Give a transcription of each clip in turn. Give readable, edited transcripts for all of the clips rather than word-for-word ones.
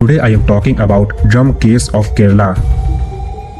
Today I am talking about drum case of Kerala।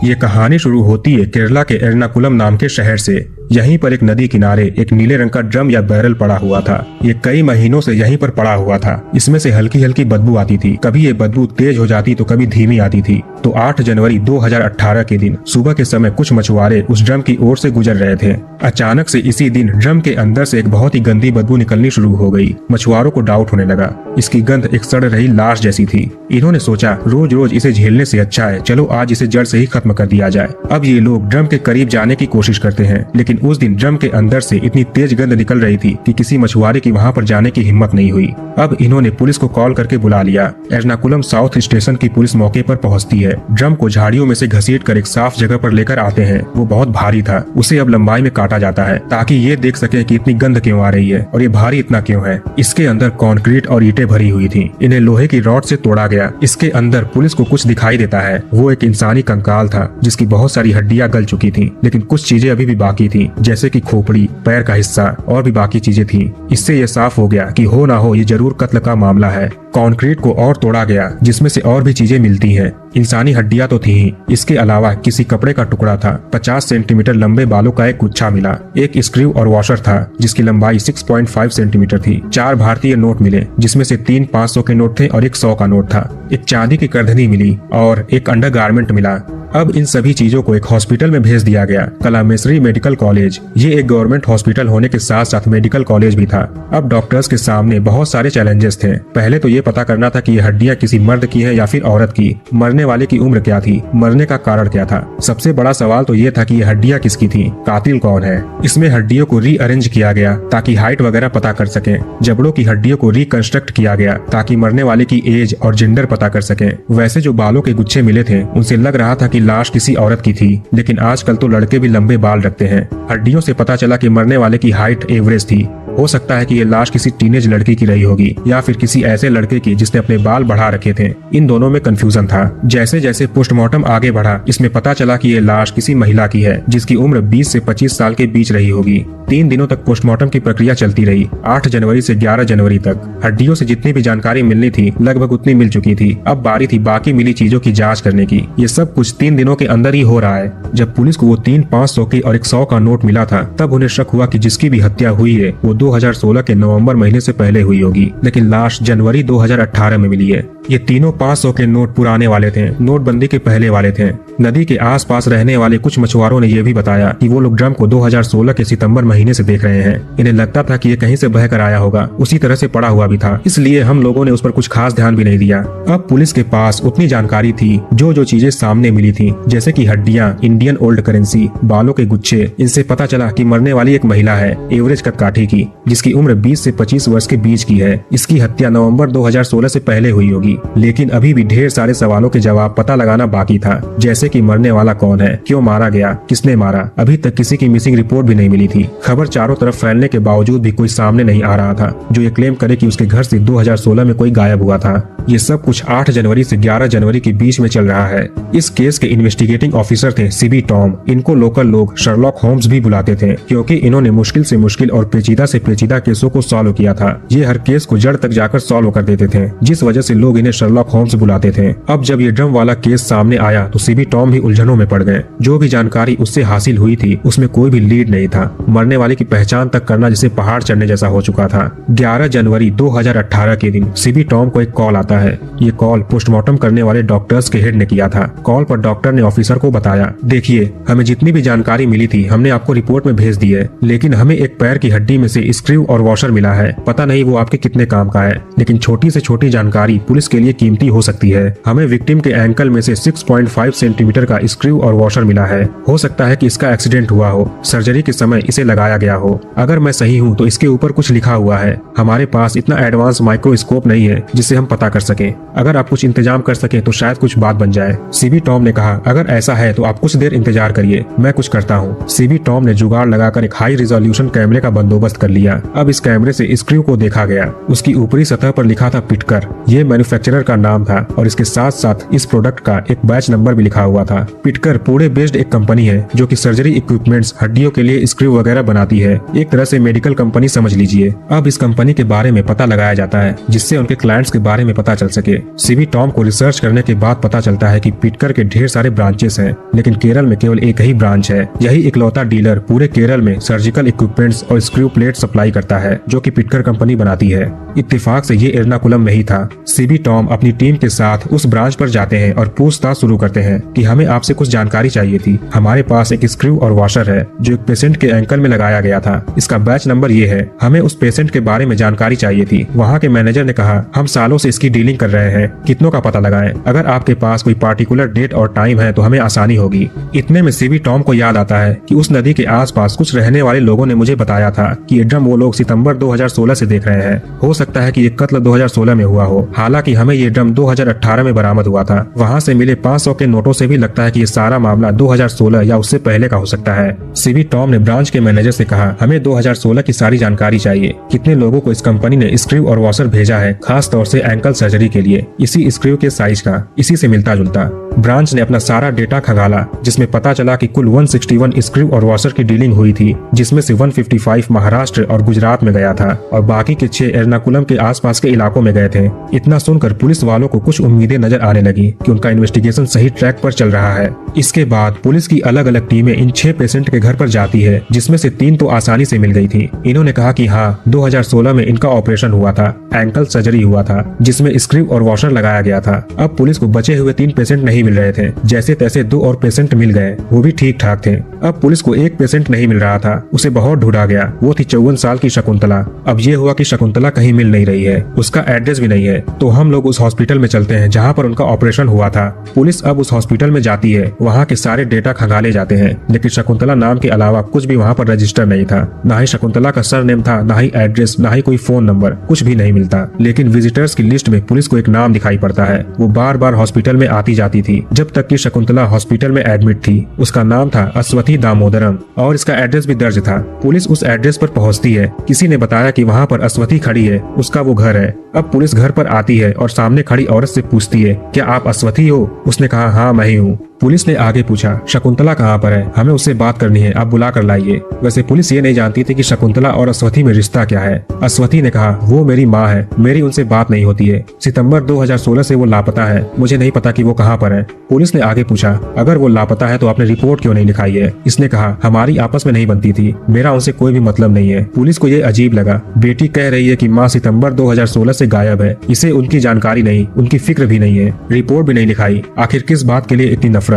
ये कहानी शुरू होती है केरला के एर्नाकुलम नाम के शहर से। यहीं पर एक नदी किनारे एक नीले रंग का ड्रम या बैरल पड़ा हुआ था। ये कई महीनों से यहीं पर पड़ा हुआ था। इसमें से हल्की हल्की बदबू आती थी, कभी ये बदबू तेज हो जाती तो कभी धीमी आती थी। तो 8 जनवरी 2018 के दिन सुबह के समय कुछ मछुआरे उस ड्रम की ओर से गुजर रहे थे। अचानक से इसी दिन ड्रम के अंदर से एक बहुत ही गंदी बदबू निकलनी शुरू हो गई। मछुआरों को डाउट होने लगा। इसकी गंध एक सड़ रही लाश जैसी थी। इन्होंने सोचा रोज रोज इसे झेलने से अच्छा है चलो आज इसे जड़ से ही खत्म कर दिया जाए। अब ये लोग ड्रम के करीब जाने की कोशिश करते हैं, लेकिन उस दिन ड्रम के अंदर से इतनी तेज गंध निकल रही थी कि किसी मछुआरे की वहां पर जाने की हिम्मत नहीं हुई। अब इन्होंने पुलिस को कॉल करके बुला लिया। एर्नाकुलम साउथ स्टेशन की पुलिस मौके पर पहुंचती है। ड्रम को झाड़ियों में से घसीट कर एक साफ जगह पर लेकर आते हैं। वो बहुत भारी था, उसे अब लंबाई में काटा जाता है ताकि ये देख सके कि इतनी गंध क्यों आ रही है और ये भारी इतना क्यों है। इसके अंदर कंक्रीट और ईंटें भरी हुई थी। इन्हें लोहे की रॉड से तोड़ा गया। इसके अंदर पुलिस को कुछ दिखाई देता है। वो एक इंसानी कंकाल था जिसकी बहुत सारी हड्डियां गल चुकी थी, लेकिन कुछ चीजें अभी भी बाकी थी, जैसे कि खोपड़ी, पैर का हिस्सा और भी बाकी चीजें थी। इससे ये साफ हो गया कि हो ना हो ये जरूर कत्ल का मामला है। कंक्रीट को और तोड़ा गया जिसमें से और भी चीजें मिलती हैं। इंसानी हड्डियां तो थी ही, इसके अलावा किसी कपड़े का टुकड़ा था। 50 सेंटीमीटर लंबे बालों का एक गुच्छा मिला। एक स्क्रू और वॉशर था जिसकी लंबाई 6.5 सेंटीमीटर थी। 4 भारतीय नोट मिले जिसमें से 3 500 के नोट थे और एक 100 का नोट था। एक चांदी की करधनी मिली और एक अंडरगारमेंट मिला। अब इन सभी चीजों को एक हॉस्पिटल में भेज दिया गया, कलामेसरी मेडिकल कॉलेज। ये एक गवर्नमेंट हॉस्पिटल होने के साथ साथ मेडिकल कॉलेज भी था। अब डॉक्टर्स के सामने बहुत सारे चैलेंजेस थे। पहले तो ये पता करना था कि ये हड्डियां किसी मर्द की हैं या फिर औरत की। मरने वाले की उम्र क्या थी, मरने का कारण क्या था। सबसे बड़ा सवाल तो ये था कि ये हड्डियां किसकी थी, कातिल कौन है। इसमें हड्डियों को रीअरेंज किया गया ताकि हाइट वगैरह पता कर सके। जबड़ों की हड्डियों को रिकंस्ट्रक्ट किया गया ताकि मरने वाले की एज और जेंडर पता कर सके। वैसे जो बालों के गुच्छे मिले थे उनसे लग रहा था कि लाश किसी औरत की थी, लेकिन आजकल तो लड़के भी लंबे बाल रखते हैं। हड्डियों से पता चला कि मरने वाले की हाइट एवरेज थी। हो सकता है कि ये लाश किसी टीनेज लड़की की रही होगी या फिर किसी ऐसे लड़के की जिसने अपने बाल बढ़ा रखे थे। इन दोनों में कंफ्यूजन था। जैसे जैसे पोस्टमार्टम आगे बढ़ा इसमें पता चला कि ये लाश किसी महिला की है जिसकी उम्र 20 से 25 साल के बीच रही होगी। 3 दिनों तक पोस्टमार्टम की प्रक्रिया चलती रही, 8 जनवरी से 11 जनवरी तक। हड्डियों से जितनी भी जानकारी मिलनी थी लगभग उतनी मिल चुकी थी। अब बारी थी बाकी मिली चीजों की जाँच करने की। ये सब कुछ 3 दिनों के अंदर ही हो रहा है। जब पुलिस को वो 3 500 के और एक 100 का नोट मिला था तब उन्हें शक हुआ कि जिसकी भी हत्या हुई है वो 2016 के नवंबर महीने से पहले हुई होगी, लेकिन लाश जनवरी 2018 में मिली है। ये तीनों 500 के नोट पुराने वाले थे, नोटबंदी के पहले वाले थे। नदी के आसपास रहने वाले कुछ मछुआरों ने यह भी बताया कि वो लोग ड्रम को 2016 के सितंबर महीने से देख रहे हैं। इन्हें लगता था कि ये कहीं से बहकर आया होगा, उसी तरह से पड़ा हुआ भी था, इसलिए हम लोगों ने उस पर कुछ खास ध्यान भी नहीं दिया। अब पुलिस के पास उतनी जानकारी थी, जो चीजें सामने मिली थी जैसे कि हड्डियां, इंडियन ओल्ड करेंसी, बालों के गुच्छे, इनसे पता चला कि मरने वाली एक महिला है, एवरेज कदकाठी की, जिसकी उम्र 20 से 25 वर्ष के बीच की है। इसकी हत्या नवंबर 2016 से पहले हुई होगी, लेकिन अभी भी ढेर सारे सवालों के जवाब पता लगाना बाकी था, जैसे कि मरने वाला कौन है, क्यों मारा गया, किसने मारा। अभी तक किसी की मिसिंग रिपोर्ट भी नहीं मिली थी। खबर चारों तरफ फैलने के बावजूद भी कोई सामने नहीं आ रहा था जो ये क्लेम करे कि उसके घर से 2016 में कोई गायब हुआ था। ये सब कुछ 8 जनवरी से 11 जनवरी के बीच में चल रहा है। इस केस के इन्वेस्टिगेटिंग ऑफिसर थे सीबी टॉम। इनको लोकल लोग शर्लॉक होम्स भी बुलाते थे क्योंकि इन्होंने मुश्किल से मुश्किल और पेचीदा से पेचीदा केसों को सॉल्व किया था। ये हर केस को जड़ तक जाकर सॉल्व कर देते थे, जिस वजह से लोग इन्हें शर्लॉक होम्स बुलाते थे। अब जब ये ड्रम वाला केस सामने आया तो सीबी टॉम भी उलझनों में पड़ गए। जो भी जानकारी उससे हासिल हुई थी उसमें कोई भी लीड नहीं था। मरने वाले की पहचान तक करना जिसे पहाड़ चढ़ने जैसा हो चुका था। 11 जनवरी 2018 के दिन सीबी टॉम को एक कॉल आता है। ये कॉल पोस्टमार्टम करने वाले डॉक्टर्स के हेड ने किया था। कॉल पर डॉक्टर ने ऑफिसर को बताया, देखिए हमें जितनी भी जानकारी मिली थी हमने आपको रिपोर्ट में भेज दी है, लेकिन हमें एक पैर की हड्डी में से स्क्रू और वॉशर मिला है। पता नहीं वो आपके कितने काम का है, लेकिन छोटी से छोटी जानकारी पुलिस के लिए कीमती हो सकती है। हमें विक्टिम के एंकल में से 6.5 सेंटीमीटर का स्क्रू और वॉशर मिला है। हो सकता है कि इसका एक्सीडेंट हुआ हो, सर्जरी के समय इसे लगाया गया हो। अगर मैं सही हूँ तो इसके ऊपर कुछ लिखा हुआ है। हमारे पास इतना एडवांस माइक्रोस्कोप नहीं है जिससे हम पता कर सके। अगर आप कुछ इंतजाम कर सके तो शायद कुछ बात बन जाए। सीबी टॉम ने कहा, अगर ऐसा है तो आप कुछ देर इंतजार करिए, मैं कुछ करता हूँ। सीबी टॉम ने जुगाड़ लगाकर एक हाई रिजोल्यूशन कैमरे का बंदोबस्त कर लिया। लिया। अब इस कैमरे से स्क्रू को देखा गया। उसकी ऊपरी सतह पर लिखा था पिटकर। ये मैन्युफैक्चरर का नाम था और इसके साथ साथ इस प्रोडक्ट का एक बैच नंबर भी लिखा हुआ था। पिटकर पुणे बेस्ड एक कंपनी है जो कि सर्जरी इक्विपमेंट्स, हड्डियों के लिए स्क्रू वगैरह बनाती है। एक तरह से मेडिकल कंपनी समझ लीजिए। अब इस कंपनी के बारे में पता लगाया जाता है जिससे उनके क्लाइंट्स के बारे में पता चल सके। सीबी टॉम को रिसर्च करने के बाद पता चलता है कि पिटकर के ढेर सारे ब्रांचेस हैं, लेकिन केरल में केवल एक ही ब्रांच है। यही इकलौता डीलर पूरे केरल में सर्जिकल इक्विपमेंट्स और स्क्रू प्लेट सप्लाई करता है जो कि पिटकर कंपनी बनाती है। इत्तेफाक से ये एर्नाकुलम में ही था। सीबी टॉम अपनी टीम के साथ उस ब्रांच पर जाते हैं और पूछताछ शुरू करते हैं कि हमें आपसे कुछ जानकारी चाहिए थी। हमारे पास एक स्क्रू और वॉशर है जो एक पेशेंट के एंकल में लगाया गया था। इसका बैच नंबर ये है। हमें उस पेशेंट के बारे में जानकारी चाहिए थी। वहाँ के मैनेजर ने कहा, हम सालों से इसकी डीलिंग कर रहे हैं, कितनों का पता लगाएं। अगर आपके पास कोई पार्टिकुलर डेट और टाइम है तो हमें आसानी होगी। इतने में सीबी टॉम को याद आता है कि उस नदी के आसपास कुछ रहने वाले लोगों ने मुझे बताया था कि ये ड्रम वो लोग सितंबर 2016 से देख रहे हैं। हो सकता है कि ये कत्ल 2016 में हुआ हो। हालांकि हमें ये ड्रम 2018 में बरामद हुआ था। वहाँ से मिले 500 के नोटों से भी लगता है कि ये सारा मामला 2016 या उससे पहले का हो सकता है। सीबी टॉम ने ब्रांच के मैनेजर से कहा, हमें 2016 की सारी जानकारी चाहिए। कितने लोगों को इस कंपनी ने स्क्रू और वॉशर भेजा है, खास तौर से एंकल सर्जरी के लिए, इसी स्क्रू के साइज का, इसी से मिलता जुलता। ब्रांच ने अपना सारा डेटा खंगाला जिसमें पता चला कि कुल 161 स्क्रू और वॉशर की डीलिंग हुई थी, जिसमें से 155 महाराष्ट्र और गुजरात में गया था और बाकी के 6 एर्नाकुलम के आसपास के इलाकों में गए थे। इतना सुनकर पुलिस वालों को कुछ उम्मीदें नजर आने लगी कि उनका इन्वेस्टिगेशन सही ट्रैक पर चल रहा है। इसके बाद पुलिस की अलग अलग टीमें इन 6 पेशेंट के घर पर जाती है, जिसमें से 3 तो आसानी से मिल गई थी। इन्होंने कहा कि हाँ, 2016 में इनका ऑपरेशन हुआ था, एंकल सर्जरी हुआ था जिसमें स्क्रू और वॉशर लगाया गया था। अब पुलिस को बचे हुए 3 पेशेंट नहीं मिल रहे थे। जैसे तैसे 2 और पेशेंट मिल गए, वो भी ठीक ठाक थे। अब पुलिस को एक पेशेंट नहीं मिल रहा था, उसे बहुत ढूंढा गया। वो थी 54 साल की शकुंतला। अब ये हुआ कि शकुंतला कहीं मिल नहीं रही है, उसका एड्रेस भी नहीं है। तो हम लोग उस हॉस्पिटल में चलते हैं जहाँ पर उनका ऑपरेशन हुआ था। पुलिस अब उस हॉस्पिटल में जाती है। वहाँ के सारे डेटा खंगाले जाते हैं, लेकिन शकुंतला नाम के अलावा कुछ भी वहाँ पर रजिस्टर नहीं था। ना ही शकुंतला का सरनेम था, ना ही एड्रेस, ना ही कोई फोन नंबर, कुछ भी नहीं मिलता। लेकिन विजिटर्स की लिस्ट में पुलिस को एक नाम दिखाई पड़ता है। वो बार बार हॉस्पिटल में आती जाती थी जब तक कि शकुंतला हॉस्पिटल में एडमिट थी। उसका नाम था अश्वथी दामोदरम और इसका एड्रेस भी दर्ज था। पुलिस उस एड्रेस पर पहुंचती है। किसी ने बताया कि वहाँ पर अश्वथी खड़ी है, उसका वो घर है। अब पुलिस घर पर आती है और सामने खड़ी औरत से पूछती है, क्या आप अश्वथी हो? उसने कहा, हाँ मैं ही हूँ। पुलिस ने आगे पूछा, शकुंतला कहाँ पर है? हमें उससे बात करनी है, आप बुला कर लाइए। वैसे पुलिस ये नहीं जानती थी कि शकुंतला और अश्वथी में रिश्ता क्या है। अश्वथी ने कहा, वो मेरी माँ है, मेरी उनसे बात नहीं होती है। सितंबर 2016 से वो लापता है, मुझे नहीं पता कि वो कहाँ पर है। पुलिस ने आगे पूछा, अगर वो लापता है तो आपने रिपोर्ट क्यों नहीं लिखाई है? इसने कहा, हमारी आपस में नहीं बनती थी, मेरा उनसे कोई भी मतलब नहीं है। पुलिस को ये अजीब लगा। बेटी कह रही है कि माँ सितंबर 2016 से गायब है, इसे उनकी जानकारी नहीं, उनकी फिक्र भी नहीं है, रिपोर्ट भी नहीं लिखाई। आखिर किस बात के लिए इतनी नफरत?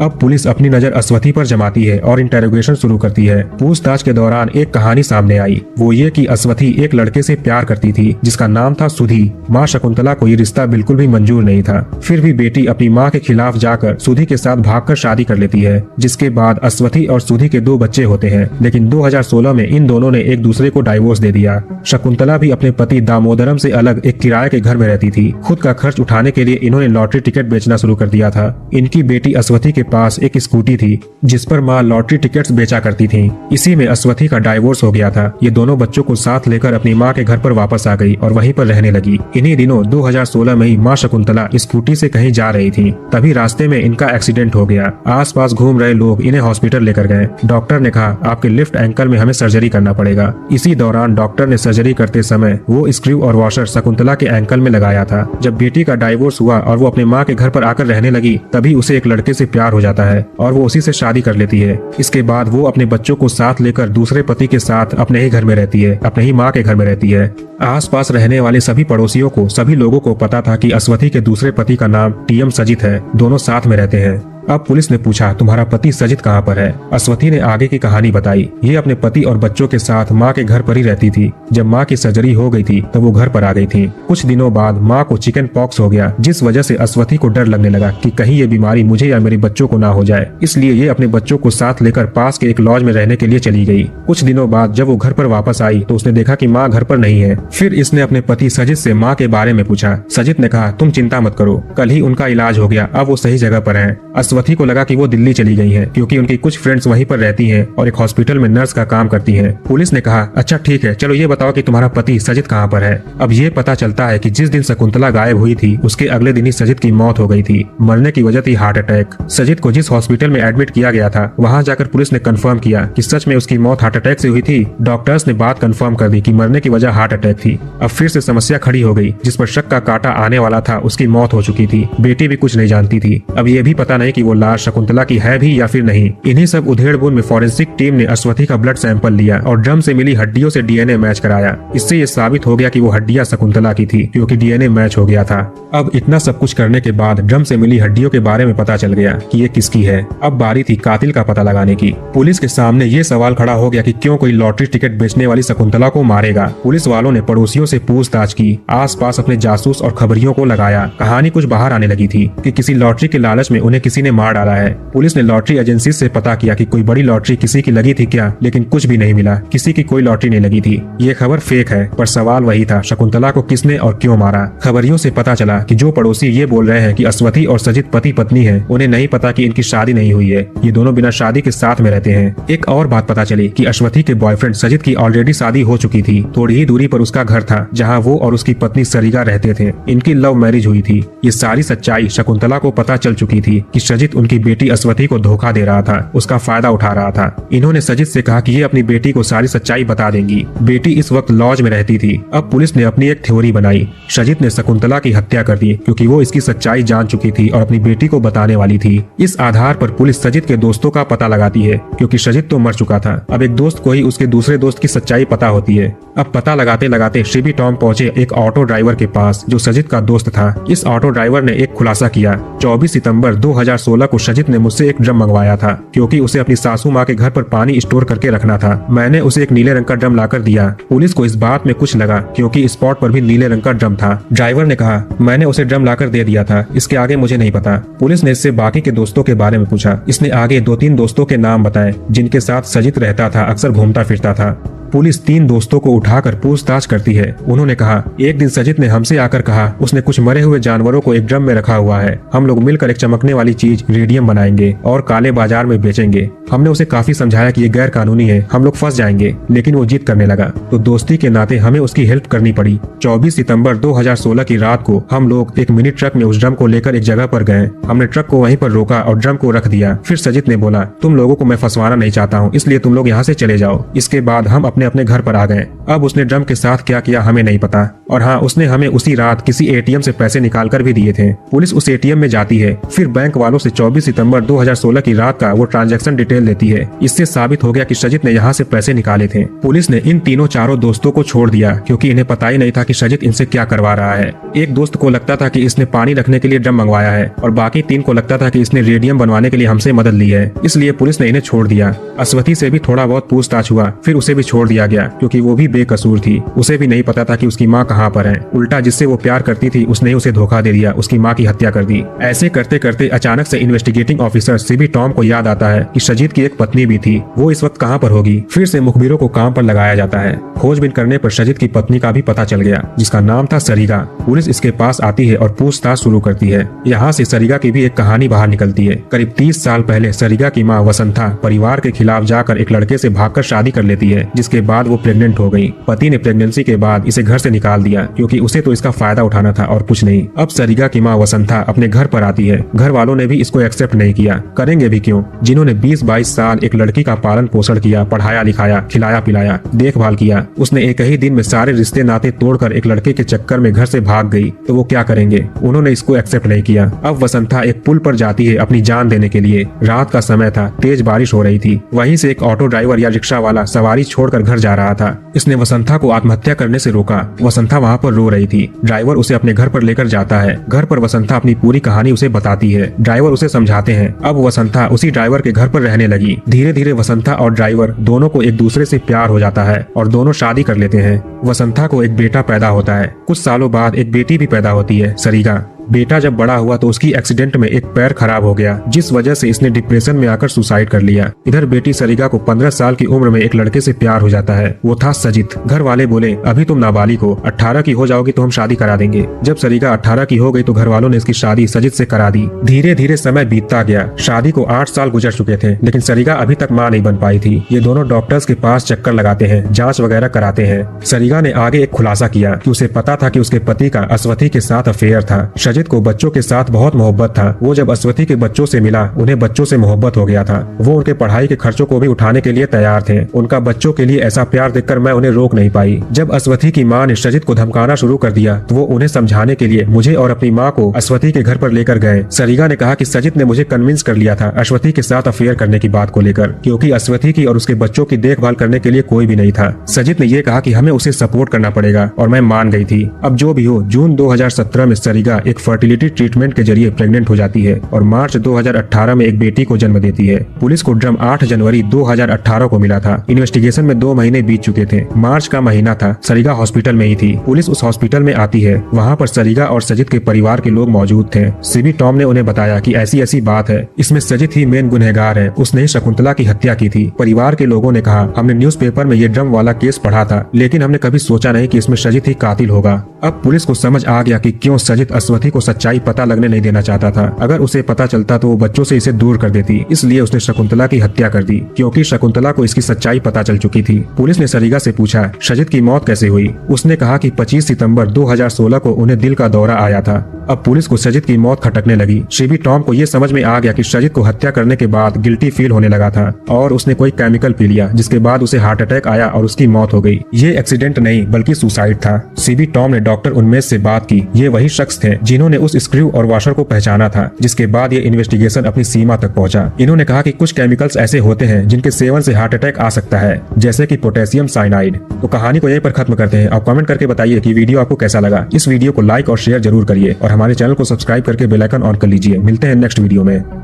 अब पुलिस अपनी नजर अश्वथी पर जमाती है और इंटेरोगेशन शुरू करती है। पूछताछ के दौरान एक कहानी सामने आई, वो ये कि अश्वथी एक लड़के से प्यार करती थी जिसका नाम था सुधी। माँ शकुंतला को ये रिश्ता बिल्कुल भी मंजूर नहीं था। फिर भी बेटी अपनी माँ के खिलाफ जाकर सुधी के साथ भागकर शादी कर लेती है, जिसके बाद अश्वथी और सुधी के 2 बच्चे होते हैं। लेकिन 2016 में इन दोनों ने एक दूसरे को डाइवोर्स दे दिया। शकुंतला भी अपने पति दामोदरम से अलग एक किराए के घर में रहती थी। खुद का खर्च उठाने के लिए इन्होंने लॉटरी टिकट बेचना शुरू कर दिया था। इनकी बेटी अश्वथी के पास एक स्कूटी थी जिस पर माँ लॉटरी टिकट्स बेचा करती थी। इसी में अश्वथी का डाइवोर्स हो गया था। ये दोनों बच्चों को साथ लेकर अपनी माँ के घर पर वापस आ गई और वहीं पर रहने लगी। इन्हीं दिनों 2016 में ही माँ शकुंतला स्कूटी से कहीं जा रही थी, तभी रास्ते में इनका एक्सीडेंट हो गया। आसपास घूम रहे लोग इन्हें हॉस्पिटल लेकर गए। डॉक्टर ने कहा, आपके लेफ्ट एंकल में हमें सर्जरी करना पड़ेगा। इसी दौरान डॉक्टर ने सर्जरी करते समय वो स्क्रू और वॉशर शकुंतला के एंकल में लगाया था। जब बेटी का डाइवोर्स हुआ और वो अपने माँ के घर पर आकर रहने लगी, तभी उसे एक लड़के से प्यार हो जाता है और वो उसी से शादी कर लेती है। इसके बाद वो अपने बच्चों को साथ लेकर दूसरे पति के साथ अपने ही घर में रहती है, अपने ही माँ के घर में रहती है। आसपास रहने वाले सभी पड़ोसियों को, सभी लोगों को पता था कि अश्वथी के दूसरे पति का नाम टीएम सजित है। दोनों साथ में रहते हैं। अब पुलिस ने पूछा, तुम्हारा पति सजित कहाँ पर है? अश्वथी ने आगे की कहानी बताई। ये अपने पति और बच्चों के साथ माँ के घर पर ही रहती थी। जब माँ की सर्जरी हो गई थी तब वो घर पर आ गई थी। कुछ दिनों बाद माँ को चिकन पॉक्स हो गया, जिस वजह से अश्वथी को डर लगने लगा कि कहीं ये बीमारी मुझे या मेरे बच्चों को ना हो जाए। इसलिए ये अपने बच्चों को साथ लेकर पास के एक लॉज में रहने के लिए चली गई। कुछ दिनों बाद जब वो घर पर वापस आई तो उसने देखा कि माँ घर पर नहीं है। फिर इसने अपने पति सजित से माँ के बारे में पूछा। सजित ने कहा, तुम चिंता मत करो, कल ही उनका इलाज हो गया, अब वो सही जगह पर है। अस्वथी को लगा कि वो दिल्ली चली गई हैं क्योंकि उनकी कुछ फ्रेंड्स वहीं पर रहती हैं और एक हॉस्पिटल में नर्स का काम करती हैं। पुलिस ने कहा, अच्छा ठीक है, चलो ये बताओ कि तुम्हारा पति सजित कहाँ पर है। अब ये पता चलता है कि जिस दिन शकुंतला गायब हुई थी उसके अगले दिन ही सजित की मौत हो गई थी। मरने की वजह थी हार्ट अटैक। सजित को जिस हॉस्पिटल में एडमिट किया गया था वहाँ जाकर पुलिस ने कंफर्म किया कि सच में उसकी मौत हार्ट अटैक से हुई थी। डॉक्टर्स ने बात कंफर्म कर दी कि मरने की वजह हार्ट अटैक थी। अब फिर से समस्या खड़ी हो गई। जिस पर शक का कांटा आने वाला था उसकी मौत हो चुकी थी। बेटी भी कुछ नहीं जानती थी। अब ये भी पता नहीं कि वो लाश शकुंतला की है भी या फिर नहीं। इन्हीं सब उधेड़बुन में फॉरेंसिक टीम ने अस्वथी का ब्लड सैंपल लिया और ड्रम से मिली हड्डियों से डीएनए मैच कराया। इससे ये साबित हो गया कि वो हड्डियां शकुंतला की थी क्योंकि डीएनए मैच हो गया था। अब इतना सब कुछ करने के बाद ड्रम से मिली हड्डियों के बारे में पता चल गया कि ये किसकी है। अब बारी थी कातिल का पता लगाने की। पुलिस के सामने ये सवाल खड़ा हो गया कि क्यों कोई लॉटरी टिकट बेचने वाली शकुंतला को मारेगा। पुलिस वालों ने पड़ोसियों से पूछताछ की, आसपास अपने जासूस और खबरियों को लगाया। कहानी कुछ बाहर आने लगी थी कि किसी लॉटरी के लालच में उन्हें किसी ने मार डाला है। पुलिस ने लॉटरी एजेंसी से पता किया कि कोई बड़ी लॉटरी किसी की लगी थी क्या, लेकिन कुछ भी नहीं मिला। किसी की कोई लॉटरी नहीं लगी थी। ये खबर फेक है, पर सवाल वही था, शकुंतला को किसने और क्यों मारा। खबरियों से पता चला कि जो पड़ोसी ये बोल रहे हैं कि अस्वथी और सजित पति पत्नी है, उन्हें नहीं पता कि इनकी शादी नहीं हुई है। ये दोनों बिना शादी के साथ में रहते हैं। एक और बात पता चली कि अस्वथी के बॉयफ्रेंड सजित की ऑलरेडी शादी हो चुकी थी। थोड़ी ही दूरी पर उसका घर था जहाँ वो और उसकी पत्नी सरिगा रहते थे। इनकी लव मैरिज हुई थी। ये सारी सच्चाई शकुंतला को पता चल चुकी थी कि सजित उनकी बेटी अस्वथी को धोखा दे रहा था, उसका फायदा उठा रहा था। इन्होंने सजित से कहा कि ये अपनी बेटी को सारी सच्चाई बता देंगी। बेटी इस वक्त लॉज में रहती थी। अब पुलिस ने अपनी एक थ्योरी बनाई। सजित ने शकुंतला की हत्या कर दी क्योंकि वो इसकी सच्चाई जान चुकी थी और अपनी बेटी को बताने वाली थी। इस आधार पर पुलिस सजित के दोस्तों का पता लगाती है क्योंकि सजित तो मर चुका था। अब एक दोस्त को ही उसके दूसरे दोस्त की सच्चाई पता होती है। अब पता लगाते लगाते शिबी टॉम पहुंचे एक ऑटो ड्राइवर के पास जो सजित का दोस्त था। इस ऑटो ड्राइवर ने एक खुलासा किया। 24 सितंबर 2016 को सजित ने मुझसे एक ड्रम मंगवाया था क्योंकि उसे अपनी सासू माँ के घर पर पानी स्टोर करके रखना था। मैंने उसे एक नीले रंग का ड्रम लाकर दिया। पुलिस को इस बात में कुछ लगा क्योंकि स्पॉट पर भी नीले रंग का ड्रम था। ड्राइवर ने कहा, मैंने उसे ड्रम लाकर दे दिया था, इसके आगे मुझे नहीं पता। पुलिस ने इससे बाकी के दोस्तों के बारे में पूछा। इसने आगे 2-3 दोस्तों के नाम बताए जिनके साथ सजित रहता था, अक्सर घूमता फिरता था। पुलिस 3 दोस्तों को उठाकर पूछताछ करती है। उन्होंने कहा, एक दिन सजित ने हमसे आकर कहा उसने कुछ मरे हुए जानवरों को एक ड्रम में रखा हुआ है। हम लोग मिलकर एक चमकने वाली चीज रेडियम बनाएंगे और काले बाजार में बेचेंगे। हमने उसे काफी समझाया कि ये गैर कानूनी है, हम लोग फंस जाएंगे, लेकिन वो जिद करने लगा। तो दोस्ती के नाते हमें उसकी हेल्प करनी पड़ी। 24 सितंबर 2016 की रात को हम लोग एक मिनी ट्रक में उस ड्रम को लेकर एक जगह पर गए। हमने ट्रक को वहीं पर रोका और ड्रम को रख दिया। फिर सजित ने बोला, तुम लोगों को मैं फंसवाना नहीं चाहता हूँ, इसलिए तुम लोग यहाँ से चले जाओ। इसके बाद हम अपने अपने घर पर आ गए। अब उसने ड्रम के साथ क्या किया हमें नहीं पता। और हाँ, उसने हमें उसी रात किसी एटीएम से पैसे निकाल कर भी दिए थे। पुलिस उस एटीएम में जाती है, फिर बैंक वालों से 24 सितंबर 2016 की रात का वो ट्रांजैक्शन डिटेल लेती है। इससे साबित हो गया कि सजित ने यहाँ से पैसे निकाले थे। पुलिस ने इन चारों दोस्तों को छोड़ दिया क्योंकि इन्हें पता ही नहीं था कि सजित इनसे क्या करवा रहा है। एक दोस्त को लगता था कि इसने पानी रखने के लिए ड्रम मंगवाया है और बाकी 3 को लगता था कि इसने रेडियम बनवाने के लिए हमसे मदद ली है, इसलिए पुलिस ने इन्हें छोड़ दिया। अस्वथी से भी थोड़ा बहुत पूछताछ हुआ, फिर उसे भी छोड़ दिया गया क्योंकि वो भी बेकसूर थी। उसे भी नहीं पता था कि उसकी माँ कहाँ पर है। उल्टा जिससे वो प्यार करती थी उसने ही उसे धोखा दे दिया, उसकी माँ की हत्या कर दी। ऐसे करते करते अचानक से इन्वेस्टिगेटिंग ऑफिसर सीबी टॉम को याद आता है कि सजित की एक पत्नी भी थी, वो इस वक्त कहाँ पर होगी। फिर से मुखबिरों को काम पर लगाया जाता है। खोजबीन करने पर सजित की पत्नी का भी पता चल गया जिसका नाम था सरिगा। पुलिस इसके पास आती है और पूछताछ शुरू करती है। यहाँ से सरिगा की भी एक कहानी बाहर निकलती है। करीब 30 साल पहले सरिगा की माँ वसंता परिवार के खिलाफ जाकर एक लड़के से भागकर शादी कर लेती है, जिसके बाद वो प्रेग्नेंट हो गई। पति ने प्रेगनेंसी के बाद इसे घर से निकाल दिया क्योंकि उसे तो इसका फायदा उठाना था और कुछ नहीं। अब सरिगा की माँ वसंता अपने घर पर आती है। घर वालों ने भी इसको एक्सेप्ट नहीं किया, करेंगे भी क्यों, जिन्होंने 20-22 साल एक लड़की का पालन पोषण किया, पढ़ाया लिखाया, खिलाया पिलाया, देखभाल किया। उसने एक ही दिन में सारे रिश्ते नाते तोड़कर एक लड़के के चक्कर में घर से भाग गई, तो वो क्या करेंगे। उन्होंने इसको एक्सेप्ट नहीं किया। अब वसंता एक पुल पर जाती है अपनी जान देने के लिए। रात का समय था, तेज बारिश हो रही थी। वहीं से एक ऑटो ड्राइवर या रिक्शा वाला सवारी छोड़कर घर जा रहा था। इसने वसंता को आत्महत्या करने से रोका। वसंता वहाँ पर रो रही थी। ड्राइवर उसे अपने घर पर लेकर जाता है। घर पर वसंता अपनी पूरी कहानी उसे बताती है। ड्राइवर उसे समझाते हैं। अब वसंता उसी ड्राइवर के घर पर रहने लगी। धीरे धीरे वसंता और ड्राइवर दोनों को एक दूसरे से प्यार हो जाता है और दोनों शादी कर लेते हैं। वसंता को एक बेटा पैदा होता है। कुछ सालों बाद एक बेटी भी पैदा होती है, सरिगा। बेटा जब बड़ा हुआ तो उसकी एक्सीडेंट में एक पैर खराब हो गया, जिस वजह से इसने डिप्रेशन में आकर सुसाइड कर लिया। इधर बेटी सरिगा को 15 साल की उम्र में एक लड़के से प्यार हो जाता है। वो था सजित। घर वाले बोले अभी तुम नाबालिग हो, 18 की हो जाओगी तो हम शादी करा देंगे। जब सरिगा 18 की हो गई तो घर वालों ने इसकी शादी सजित से करा दी। धीरे धीरे समय बीतता गया। शादी को 8 साल गुजर चुके थे, लेकिन सरिगा अभी तक मां नहीं बन पाई थी। ये दोनों डॉक्टर्स के पास चक्कर लगाते हैं, जांच वगैरह कराते हैं। सरिगा ने आगे एक खुलासा किया कि उसे पता था कि उसके पति का अश्वथी के साथ अफेयर था। सजित को बच्चों के साथ बहुत मोहब्बत था। वो जब अश्वथी के बच्चों से मिला, उन्हें बच्चों से मोहब्बत हो गया था। वो उनके पढ़ाई के खर्चों को भी उठाने के लिए तैयार थे। उनका बच्चों के लिए ऐसा प्यार देखकर मैं उन्हें रोक नहीं पाई। जब अश्वथी की मां ने सजित को धमकाना शुरू कर दिया तो वो उन्हें समझाने के लिए मुझे और अपनी मां को अश्वथी के घर पर लेकर गए। सरिगा ने कहा कि सजित ने मुझे कन्विंस कर लिया था अश्वथी के साथ अफेयर करने की बात को लेकर, क्योंकि अश्वथी की और उसके बच्चों की देखभाल करने के लिए कोई भी नहीं था। सजित ने यह कहा कि हमें उसे सपोर्ट करना पड़ेगा और मैं मान गई थी। अब जो भी हो, जून 2017 में सरिगा एक फर्टिलिटी ट्रीटमेंट के जरिए प्रेग्नेंट हो जाती है और मार्च 2018 में एक बेटी को जन्म देती है। पुलिस को ड्रम 8 जनवरी 2018 को मिला था। इन्वेस्टिगेशन में 2 महीने बीत चुके थे। मार्च का महीना था। सरिगा हॉस्पिटल में ही थी। पुलिस उस हॉस्पिटल में आती है। वहाँ पर सरिगा और सजित के परिवार के लोग मौजूद थे। सीबी टॉम ने उन्हें बताया कि ऐसी ऐसी बात है, इसमें सजित ही मेन गुनहगार है, उसने ही शकुंतला की हत्या की थी। परिवार के लोगों ने कहा हमने न्यूज़पेपर में ये ड्रम वाला केस पढ़ा था, लेकिन हमने कभी सोचा नहीं कि इसमें सजित ही कातिल होगा। अब पुलिस को समझ आ गया कि क्यों सजित अश्वथी को सच्चाई पता लगने नहीं देना चाहता था। अगर उसे पता चलता तो वो बच्चों से इसे दूर कर देती, इसलिए उसने शकुंतला की हत्या कर दी, क्योंकि शकुंतला को इसकी सच्चाई पता चल चुकी थी। पुलिस ने सरिगा से पूछा सजित की मौत कैसे हुई। उसने कहा कि 25 सितंबर 2016 को उन्हें दिल का दौरा आया था। अब पुलिस को सजित की मौत खटकने लगी। सीबी टॉम को ये समझ में आ गया कि सजित को हत्या करने के बाद गिल्टी फील होने लगा था और उसने कोई केमिकल पी लिया, जिसके बाद उसे हार्ट अटैक आया और उसकी मौत हो गई। ये एक्सीडेंट नहीं बल्कि सुसाइड था। सीबी टॉम ने डॉक्टर उन्मेष से बात की। ये वही शख्स थे जिन्होंने उस स्क्रू और वॉशर को पहचाना था, जिसके बाद ये इन्वेस्टिगेशन अपनी सीमा तक पहुंचा। इन्होंने कहा कि कुछ केमिकल्स ऐसे होते हैं जिनके सेवन से हार्ट अटैक आ सकता है, जैसे कि पोटेशियम साइनाइड। तो कहानी को यहीं पर खत्म करते हैं। आप कमेंट करके बताइए कि वीडियो आपको कैसा लगा। इस वीडियो को लाइक और शेयर जरूर करिए और हमारे चैनल को सब्सक्राइब करके बेल आइकन ऑन कर लीजिए। मिलते हैं नेक्स्ट वीडियो में।